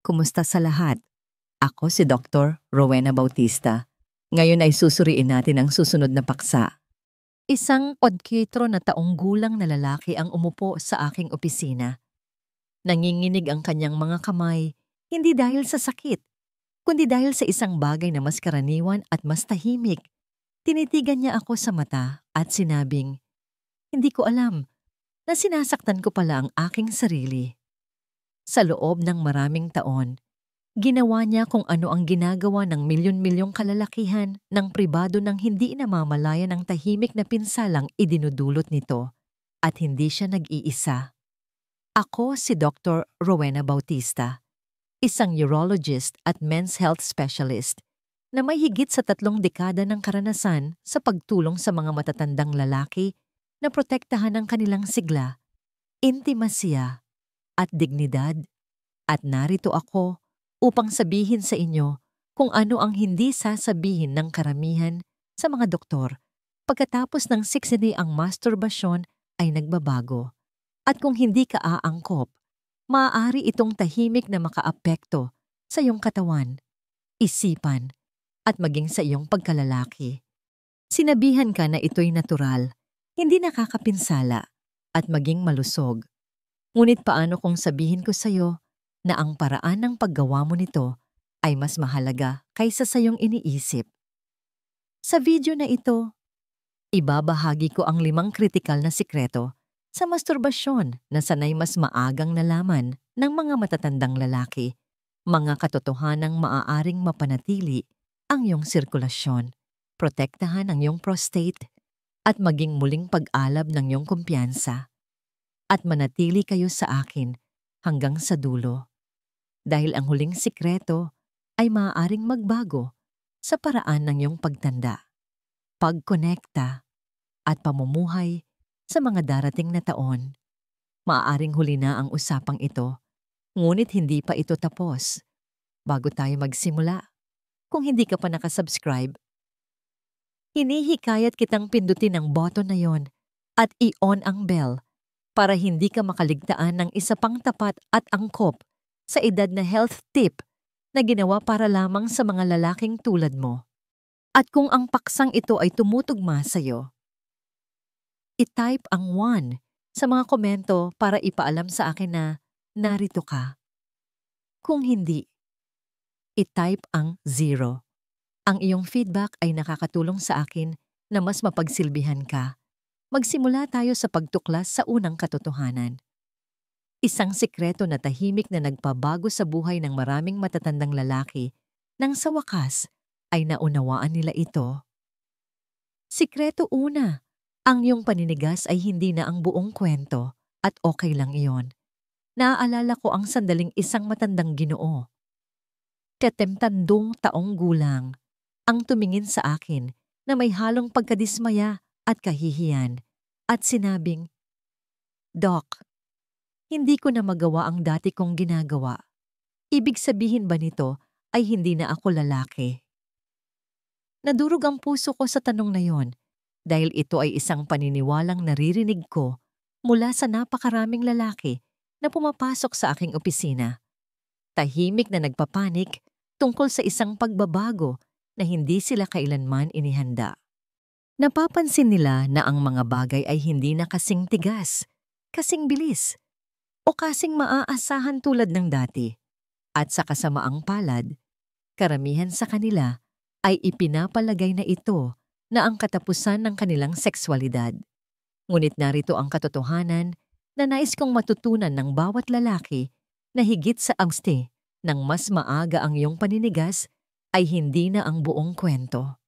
kumusta sa lahat? Ako si Dr. Rowena Bautista. Ngayon ay susuriin natin ang susunod na paksa. Isang 84 na taong gulang na lalaki ang umupo sa aking opisina. Nanginginig ang kanyang mga kamay, hindi dahil sa sakit, kundi dahil sa isang bagay na mas karaniwan at mas tahimik. Tinitigan niya ako sa mata at sinabing, "Hindi ko alam na sinasaktan ko pala ang aking sarili." Sa loob ng maraming taon, ginawa niya kung ano ang ginagawa ng milyon-milyong kalalakihan ng pribado nang hindi namamalayan ng tahimik na pinsalang idinudulot nito. At hindi siya nag-iisa. Ako si Dr. Rowena Bautista, isang urologist at men's health specialist na may higit sa 3 dekada ng karanasan sa pagtulong sa mga matatandang lalaki na protektahan ang kanilang sigla, intimasya at dignidad. At narito ako upang sabihin sa inyo kung ano ang hindi sasabihin ng karamihan sa mga doktor pagkatapos ng 6 ang masturbasyon ay nagbabago. At kung hindi ka aangkop, maaari itong tahimik na makaapekto sa iyong katawan, isipan, at maging sa iyong pagkalalaki. Sinabihan ka na ito'y natural, hindi nakakapinsala, at maging malusog. Ngunit paano kung sabihin ko sa iyo na ang paraan ng paggawa mo nito ay mas mahalaga kaysa sa iyong iniisip? Sa video na ito, ibabahagi ko ang 5 kritikal na sikreto sa masturbasyon na sanay mas maagang nalaman ng mga matatandang lalaki, mga katotohanang maaaring mapanatili ang iyong sirkulasyon, protektahan ang iyong prostate, at maging muling pag-alab ng iyong kumpiyansa. At manatili kayo sa akin hanggang sa dulo. Dahil ang huling sikreto ay maaaring magbago sa paraan ng iyong pagtanda, pagkonekta, at pamumuhay sa mga darating na taon. Maaaring huli na ang usapang ito, ngunit hindi pa ito tapos. Bago tayo magsimula, kung hindi ka pa nakasubscribe, hinihikayat kitang pindutin ang button na yon at i-on ang bell para hindi ka makaligtaan ng isa pang tapat at angkop sa edad na health tip na ginawa para lamang sa mga lalaking tulad mo. At kung ang paksang ito ay tumutugma sa iyo, i-type ang 1 sa mga komento para ipaalam sa akin na narito ka. Kung hindi, i-type ang 0. Ang iyong feedback ay nakakatulong sa akin na mas mapagsilbihan ka. Magsimula tayo sa pagtuklas sa unang katotohanan. Isang sikreto na tahimik na nagpabago sa buhay ng maraming matatandang lalaki nang sa wakas ay naunawaan nila ito. Sikreto 1. Ang iyong paninigas ay hindi na ang buong kwento at okay lang iyon. Naaalala ko ang sandaling isang matandang Ginoo, 70 taong gulang, ang tumingin sa akin na may halong pagkadismaya at kahihiyan at sinabing, "Doc, hindi ko na magawa ang dati kong ginagawa. Ibig sabihin ba nito ay hindi na ako lalaki?" Nadurog ang puso ko sa tanong na yon dahil ito ay isang paniniwalang naririnig ko mula sa napakaraming lalaki na pumapasok sa aking opisina. Tahimik na nagpapanik tungkol sa isang pagbabago na hindi sila kailanman inihanda. Napapansin nila na ang mga bagay ay hindi na kasing tigas, kasing bilis, o kasing maaasahan tulad ng dati. At sa kasamaang palad, karamihan sa kanila ay ipinapalagay na ito na ang katapusan ng kanilang sexualidad. Ngunit narito ang katotohanan na nais kong matutunan ng bawat lalaki na higit sa angsti nang mas maaga ang iyong paninigas ay hindi na ang buong kwento.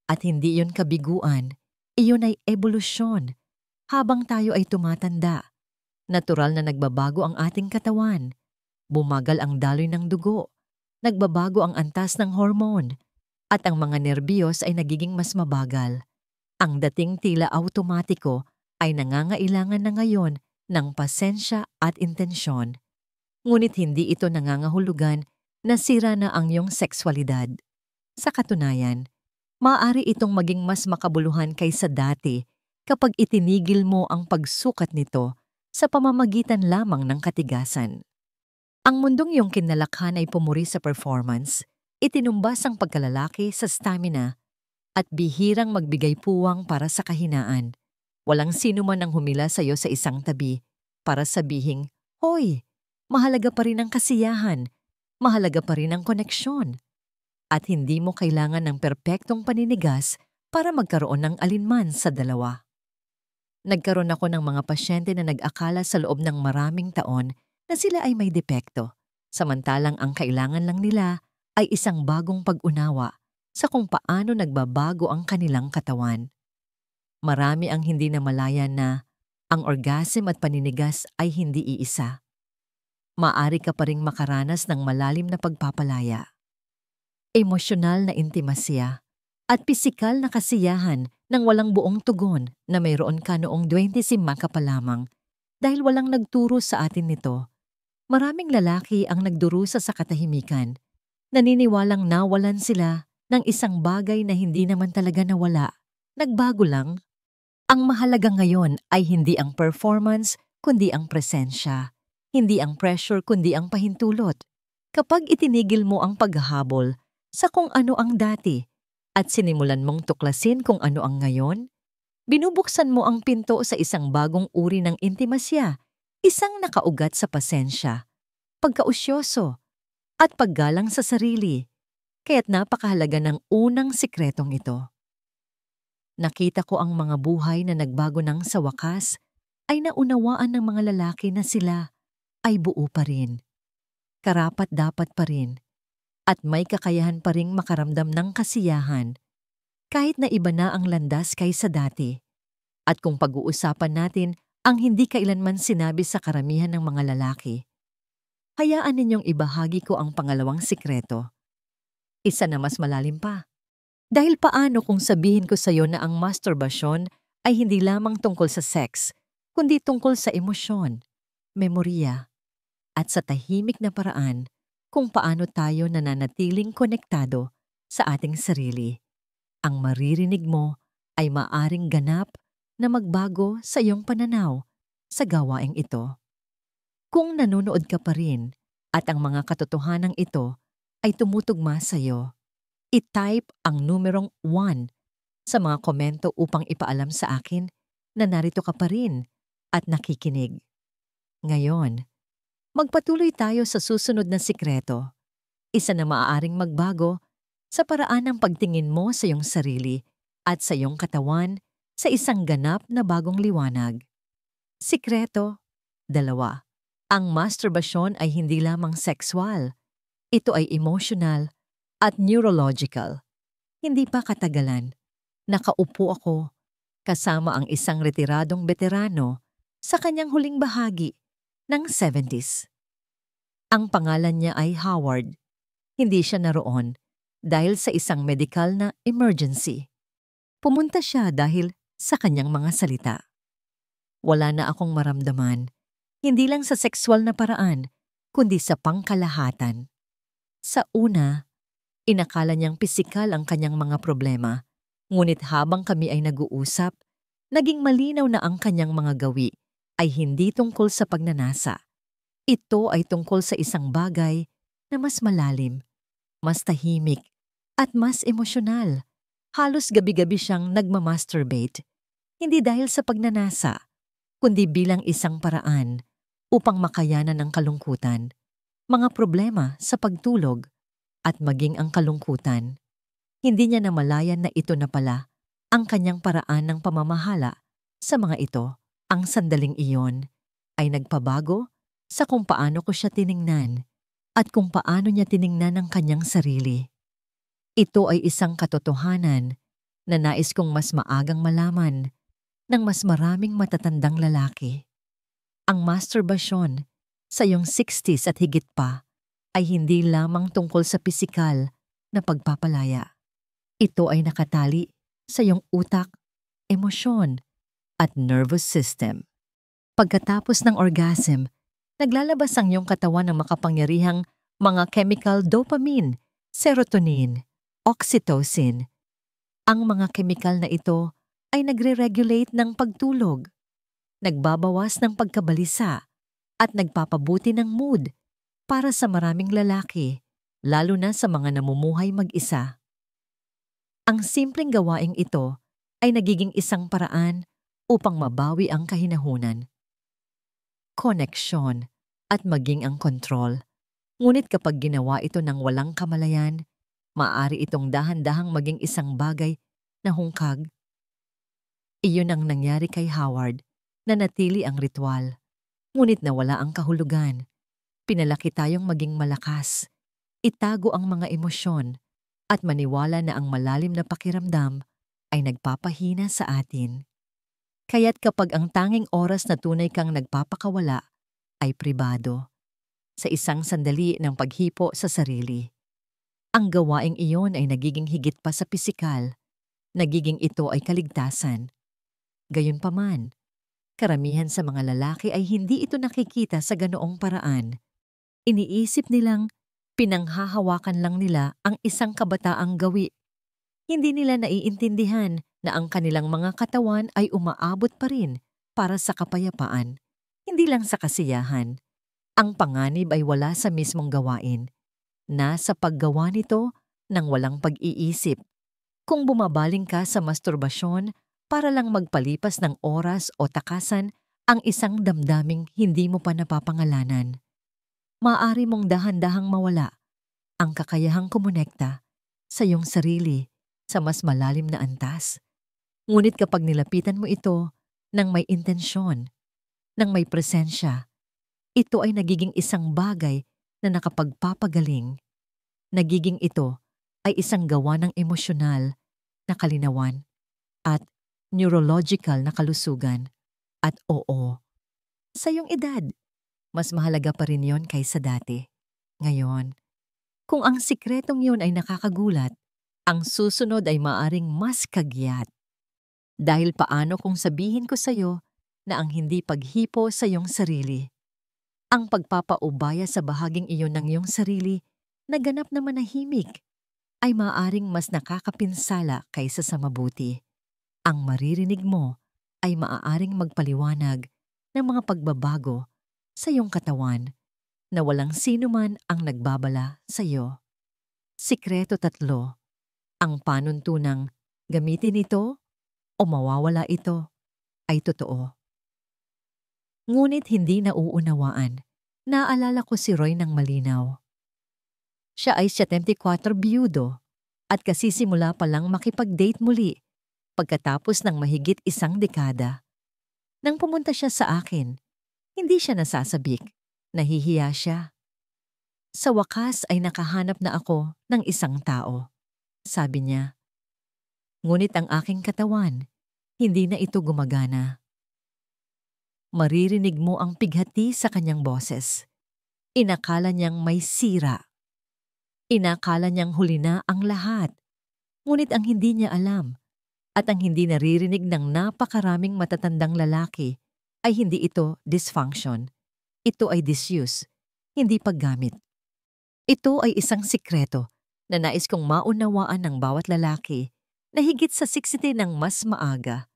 At hindi iyon kabiguan, iyon ay ebolusyon. Habang tayo ay tumatanda, natural na nagbabago ang ating katawan. Bumagal ang daloy ng dugo, nagbabago ang antas ng hormone, at ang mga nerbiyos ay nagiging mas mabagal. Ang dating tila automatiko ay nangangailangan na ngayon ng pasensya at intensyon. Ngunit hindi ito nangangahulugan na sira na ang iyong sexualidad. Sa katunayan, maaari itong maging mas makabuluhan kaysa dati kapag itinigil mo ang pagsukat nito sa pamamagitan lamang ng katigasan. Ang mundong iyong kinalakhan ay pumuri sa performance, itinumbas ang pagkalalaki sa stamina, at bihirang magbigay puwang para sa kahinaan. Walang sino man ang humila sa iyo sa isang tabi para sabihing, "Hoy, mahalaga pa rin ang kasiyahan, mahalaga pa rin ang koneksyon." At hindi mo kailangan ng perpektong paninigas para magkaroon ng alinman sa dalawa. Nagkaroon ako ng mga pasyente na nag-akala sa loob ng maraming taon na sila ay may depekto, samantalang ang kailangan lang nila ay isang bagong pag-unawa sa kung paano nagbabago ang kanilang katawan. Marami ang hindi namalayan na ang orgasm at paninigas ay hindi iisa. Maari ka pa ring makaranas ng malalim na pagpapalaya, emosyonal na intimasya, at pisikal na kasiyahan nang walang buong tugon na mayroon ka noong 25 ka pa lamang dahil walang nagturo sa atin nito. Maraming lalaki ang nagdurusa sa katahimikan, naniniwalang nawalan sila ng isang bagay na hindi naman talaga nawala, nagbago lang. Ang mahalaga ngayon ay hindi ang performance kundi ang presensya, hindi ang pressure kundi ang pahintulot. Kapag itinigil mo ang paghahabol sa kung ano ang dati at sinimulan mong tuklasin kung ano ang ngayon, binubuksan mo ang pinto sa isang bagong uri ng intimasya, isang nakaugat sa pasensya, pagkausyoso, at paggalang sa sarili. Kaya't napakahalaga ng unang sikretong ito. Nakita ko ang mga buhay na nagbago nang sa wakas ay naunawaan ng mga lalaki na sila ay buo pa rin, karapat-dapat pa rin, at may kakayahan pa ring makaramdam ng kasiyahan kahit na iba na ang landas kaysa dati. At kung pag-uusapan natin ang hindi kailanman sinabi sa karamihan ng mga lalaki, hayaan ninyong ibahagi ko ang pangalawang sikreto. Isa na mas malalim pa. Dahil paano kung sabihin ko sa iyo na ang masturbasyon ay hindi lamang tungkol sa sex, kundi tungkol sa emosyon, memorya, at sa tahimik na paraan kung paano tayo nananatiling konektado sa ating sarili. Ang maririnig mo ay maaring ganap na magbago sa iyong pananaw sa gawaing ito. Kung nanonood ka pa rin at ang mga katotohanan ito ay tumutugma sa iyo, i-type ang numerong 1 sa mga komento upang ipaalam sa akin na narito ka pa rin at nakikinig. Ngayon, magpatuloy tayo sa susunod na sikreto, isa na maaaring magbago sa paraan ng pagtingin mo sa iyong sarili at sa iyong katawan sa isang ganap na bagong liwanag. Sikreto 2. Ang masturbasyon ay hindi lamang sexual. Ito ay emotional at neurological. Hindi pa katagalan, nakaupo ako kasama ang isang retiradong veterano sa kanyang huling bahagi ng 70s. Ang pangalan niya ay Howard. Hindi siya naroon dahil sa isang medikal na emergency. Pumunta siya dahil sa kanyang mga salita. Wala na akong maramdaman, hindi lang sa sexual na paraan, kundi sa pangkalahatan. Sa una, inakala niyang pisikal ang kanyang mga problema, ngunit habang kami ay nag-uusap, naging malinaw na ang kanyang mga gawi ay hindi tungkol sa pagnanasa. Ito ay tungkol sa isang bagay na mas malalim, mas tahimik, at mas emosyonal. Halos gabi-gabi siyang nagmamasturbate, hindi dahil sa pagnanasa, kundi bilang isang paraan upang makayanan ang kalungkutan, mga problema sa pagtulog, at maging ang kalungkutan. Hindi niya namalayan na ito na pala ang kanyang paraan ng pamamahala sa mga ito. Ang sandaling iyon ay nagpabago sa kung paano ko siya tiningnan at kung paano niya tiningnan ang kanyang sarili. Ito ay isang katotohanan na nais kong mas maagang malaman ng mas maraming matatandang lalaki. Ang masturbasyon sa iyong 60s at higit pa ay hindi lamang tungkol sa pisikal na pagpapalaya. Ito ay nakatali sa iyong utak, emosyon, at nervous system. Pagkatapos ng orgasm, naglalabas ang iyong katawan ng makapangyarihang mga chemical dopamine, serotonin, oxytocin. Ang mga chemical na ito ay nagre-regulate ng pagtulog, nagbabawas ng pagkabalisa, at nagpapabuti ng mood, para sa maraming lalaki, lalo na sa mga namumuhay mag-isa. Ang simpleng gawaing ito ay nagiging isang paraan upang mabawi ang kahinahunan, koneksyon, at maging ang kontrol. Ngunit kapag ginawa ito ng walang kamalayan, maaari itong dahan-dahang maging isang bagay na hungkag. Iyon ang nangyari kay Howard, na natili ang ritual, ngunit nawala ang kahulugan. Pinalaki tayong maging malakas, itago ang mga emosyon, at maniwala na ang malalim na pakiramdam ay nagpapahina sa atin. Kaya't kapag ang tanging oras na tunay kang nagpapakawala ay pribado, sa isang sandali ng paghipo sa sarili, ang gawaing iyon ay nagiging higit pa sa pisikal, nagiging ito ay kaligtasan. Gayunpaman, karamihan sa mga lalaki ay hindi ito nakikita sa ganoong paraan. Iniisip nilang pinanghahawakan lang nila ang isang kabataang gawi. Hindi nila naiintindihan na ang kanilang mga katawan ay umaabot pa rin para sa kapayapaan, hindi lang sa kasiyahan. Ang panganib ay wala sa mismong gawain, nasa paggawa nito ng walang pag-iisip. Kung bumabaling ka sa masturbasyon para lang magpalipas ng oras o takasan ang isang damdaming hindi mo pa napapangalanan, maaari mong dahan-dahang mawala ang kakayahang kumonekta sa iyong sarili sa mas malalim na antas. Ngunit kapag nilapitan mo ito ng may intensyon, ng may presensya, ito ay nagiging isang bagay na nakapagpapagaling. Nagiging ito ay isang gawa ng emosyonal na kalinawan at neurological na kalusugan. At oo, sa iyong edad, mas mahalaga pa rin yon kaysa dati. Ngayon, kung ang sikretong yon ay nakakagulat, ang susunod ay maaring mas kagyat. Dahil paano kung sabihin ko sa iyo na ang hindi paghipo sa iyong sarili, ang pagpapaubaya sa bahaging iyon ng iyong sarili na ganap na manahimik, ay maaaring mas nakakapinsala kaysa sa mabuti. Ang maririnig mo ay maaaring magpaliwanag ng mga pagbabago sa iyong katawan na walang sino man ang nagbabala sa iyo. Sikreto 3. Ang panuntunang gamitin ito o mawawala ito ay totoo. Ngunit hindi nauunawaan. Naalala ko si Roy ng malinaw. Siya ay 74 biyudo at kasisimula pa lang makipag-date muli pagkatapos ng mahigit isang dekada. Nang pumunta siya sa akin, hindi siya nasasabik, nahihiya siya. Sa wakas ay nakahanap na ako ng isang tao, sabi niya. Ngunit ang aking katawan, hindi na ito gumagana. Maririnig mo ang pighati sa kanyang boses. Inakala niyang may sira. Inakala niyang huli na ang lahat. Ngunit ang hindi niya alam at ang hindi naririnig ng napakaraming matatandang lalaki ay hindi ito dysfunction. Ito ay disuse, hindi paggamit. Ito ay isang sikreto na nais kong maunawaan ng bawat lalaki na higit sa 60 ng mas maaga.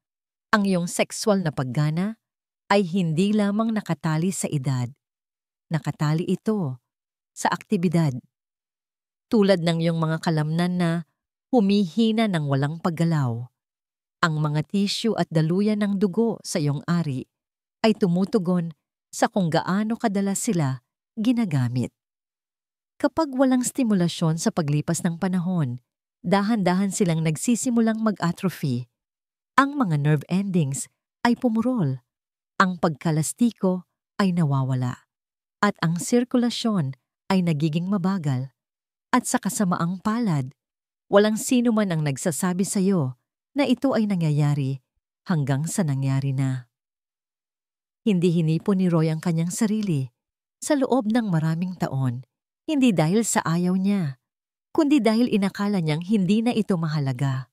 Ang iyong sexual na paggana ay hindi lamang nakatali sa edad. Nakatali ito sa aktibidad. Tulad ng iyong mga kalamnan na humihina ng walang paggalaw, ang mga tissue at daluyan ng dugo sa iyong ari ay tumutugon sa kung gaano kadalas sila ginagamit. Kapag walang stimulasyon sa paglipas ng panahon, dahan-dahan silang nagsisimulang mag-atrophy. Ang mga nerve endings ay pumurol. Ang pagkalastiko ay nawawala at ang sirkulasyon ay nagiging mabagal. At sa kasamaang palad, walang sino man ang nagsasabi sa iyo na ito ay nangyayari hanggang sa nangyari na. Hindi hinipon ni Roy ang kanyang sarili sa loob ng maraming taon, hindi dahil sa ayaw niya, kundi dahil inakala niyang hindi na ito mahalaga.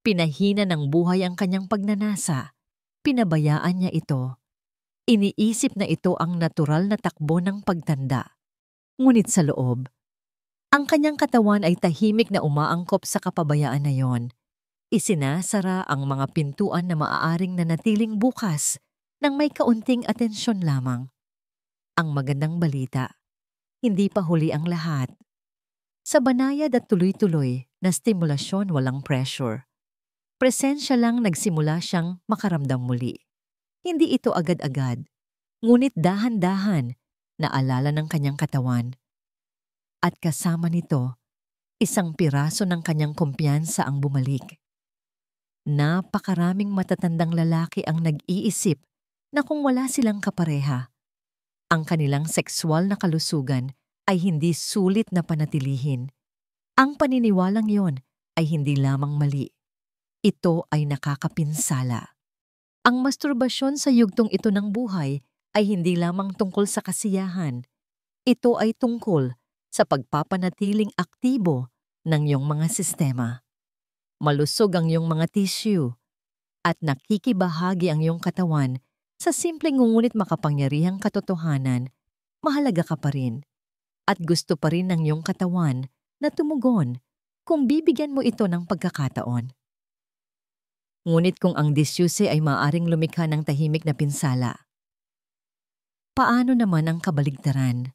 Pinahina ng buhay ang kanyang pagnanasa. Pinabayaan niya ito. Iniisip na ito ang natural na takbo ng pagtanda. Ngunit sa loob, ang kanyang katawan ay tahimik na umaangkop sa kapabayaan na yon. Isinasara ang mga pintuan na maaaring nanatiling bukas nang may kaunting atensyon lamang. Ang magandang balita, hindi pa huli ang lahat. Sa banayad at tuloy-tuloy na stimulasyon walang pressure, presensya lang nagsimula siyang makaramdam muli. Hindi ito agad-agad, ngunit dahan-dahan naalala ng kanyang katawan. At kasama nito, isang piraso ng kanyang kumpiyansa ang bumalik. Napakaraming matatandang lalaki ang nag-iisip na kung wala silang kapareha, ang kanilang sexual na kalusugan ay hindi sulit na panatilihin. Ang paniniwalang yon ay hindi lamang mali. Ito ay nakakapinsala. Ang masturbasyon sa yugtong ito ng buhay ay hindi lamang tungkol sa kasiyahan. Ito ay tungkol sa pagpapanatiling aktibo ng iyong mga sistema. Malusog ang iyong mga tissue at nakikibahagi ang iyong katawan sa simpleng ngunit makapangyarihang katotohanan, mahalaga ka pa rin at gusto pa rin ng iyong katawan na tumugon kung bibigyan mo ito ng pagkakataon. Ngunit kung ang disyuse ay maaaring lumikha ng tahimik na pinsala, paano naman ang kabaligtaran?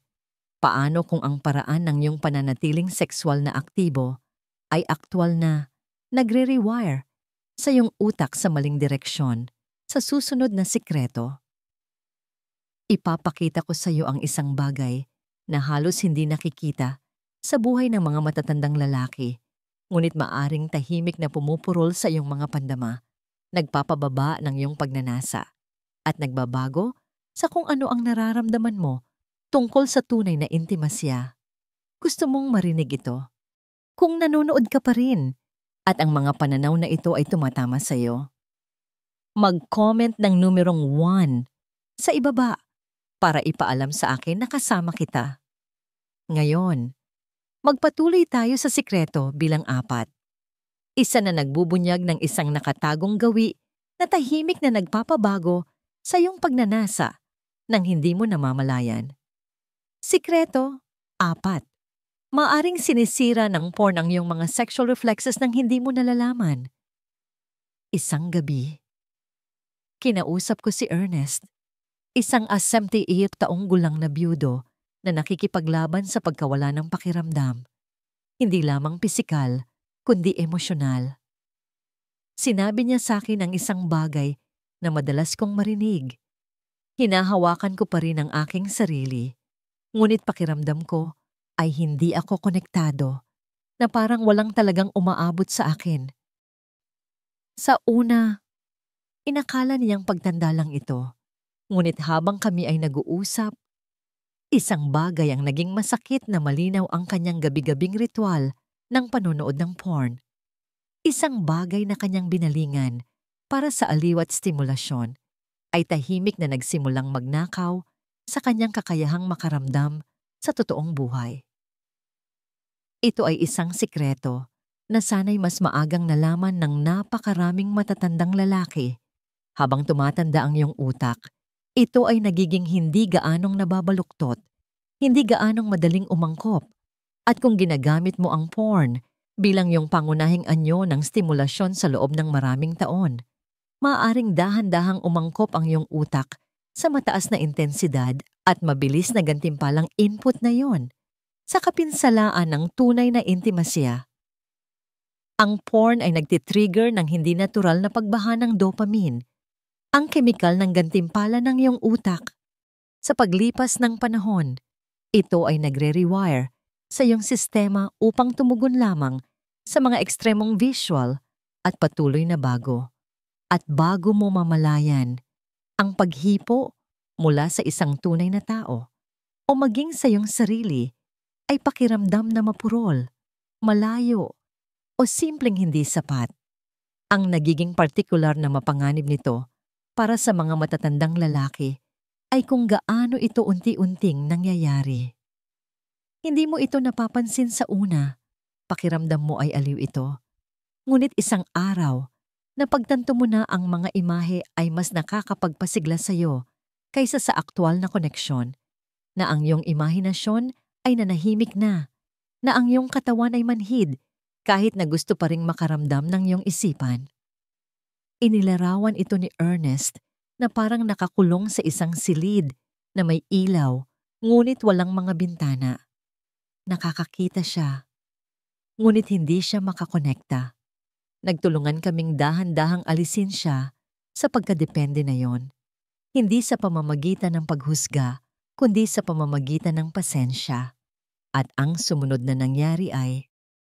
Paano kung ang paraan ng iyong pananatiling sexual na aktibo ay aktwal na nagre-rewire sa iyong utak sa maling direksyon sa susunod na sikreto? Ipapakita ko sa iyo ang isang bagay na halos hindi nakikita sa buhay ng mga matatandang lalaki, ngunit maaring tahimik na pumupurol sa iyong mga pandama, nagpapababa ng iyong pagnanasa, at nagbabago sa kung ano ang nararamdaman mo tungkol sa tunay na intimasya. Gusto mong marinig ito? Kung nanonood ka pa rin at ang mga pananaw na ito ay tumatama sa iyo, mag-comment ng numerong 1 sa ibaba para ipaalam sa akin na kasama kita. Ngayon, magpatuloy tayo sa sikreto bilang 4. Isa na nagbubunyag ng isang nakatagong gawi na tahimik na nagpapabago sa iyong pagnanasa nang hindi mo namamalayan. Sikreto 4. Maaring sinisira ng porn ang iyong mga sexual reflexes nang hindi mo nalalaman. Isang gabi, kinausap ko si Ernest, isang 78 taong gulang na byudo na nakikipaglaban sa pagkawala ng pakiramdam, hindi lamang pisikal, kundi emosyonal. Sinabi niya sa akin ang isang bagay na madalas kong marinig. Hinahawakan ko pa rin ang aking sarili, ngunit pakiramdam ko ay hindi ako konektado, na parang walang talagang umaabot sa akin. Sa una, inakala niyang pagtanda lang ito, ngunit habang kami ay nag-uusap, isang bagay ang naging masakit na malinaw ang kanyang gabi-gabing ritual ng panonood ng porn. Isang bagay na kanyang binalingan para sa aliw at stimulasyon ay tahimik na nagsimulang magnakaw sa kanyang kakayahang makaramdam sa totoong buhay. Ito ay isang sikreto na sana'y mas maagang nalaman ng napakaraming matatandang lalaki. Habang tumatanda ang iyong utak, ito ay nagiging hindi gaanong nababaluktot, hindi gaanong madaling umangkop. At kung ginagamit mo ang porn bilang iyong pangunahing anyo ng stimulasyon sa loob ng maraming taon, maaaring dahan-dahang umangkop ang iyong utak sa mataas na intensidad at mabilis na gantimpalang input na yon sa kapinsalaan ng tunay na intimasya. Ang porn ay nagtitrigger ng hindi natural na pagbaha ng dopamine, ang kemikal ng gantimpala ng iyong utak. Sa paglipas ng panahon, ito ay nagre-rewire sa iyong sistema upang tumugon lamang sa mga ekstremong visual at patuloy na bago. At bago mo mamalayan, ang paghipo mula sa isang tunay na tao o maging sa iyong sarili ay pakiramdam na mapurol, malayo, o simpleng hindi sapat. Ang nagiging partikular na mapanganib nito para sa mga matatandang lalaki ay kung gaano ito unti-unting nangyayari. Hindi mo ito napapansin sa una, pakiramdam mo ay aliw ito. Ngunit isang araw, napagtanto mo na ang mga imahe ay mas nakakapagpasigla sa iyo kaysa sa aktwal na koneksyon, na ang iyong imahinasyon ay nanahimik na ang iyong katawan ay manhid kahit na gusto pa ring makaramdam ng iyong isipan. Inilarawan ito ni Ernest na parang nakakulong sa isang silid na may ilaw Ngunit walang mga bintana. Nakakakita siya, ngunit hindi siya makakonekta. Nagtulungan kaming dahan-dahang alisin siya sa pagkadepende na yon. Hindi sa pamamagitan ng paghusga, kundi sa pamamagitan ng pasensya. At ang sumunod na nangyari ay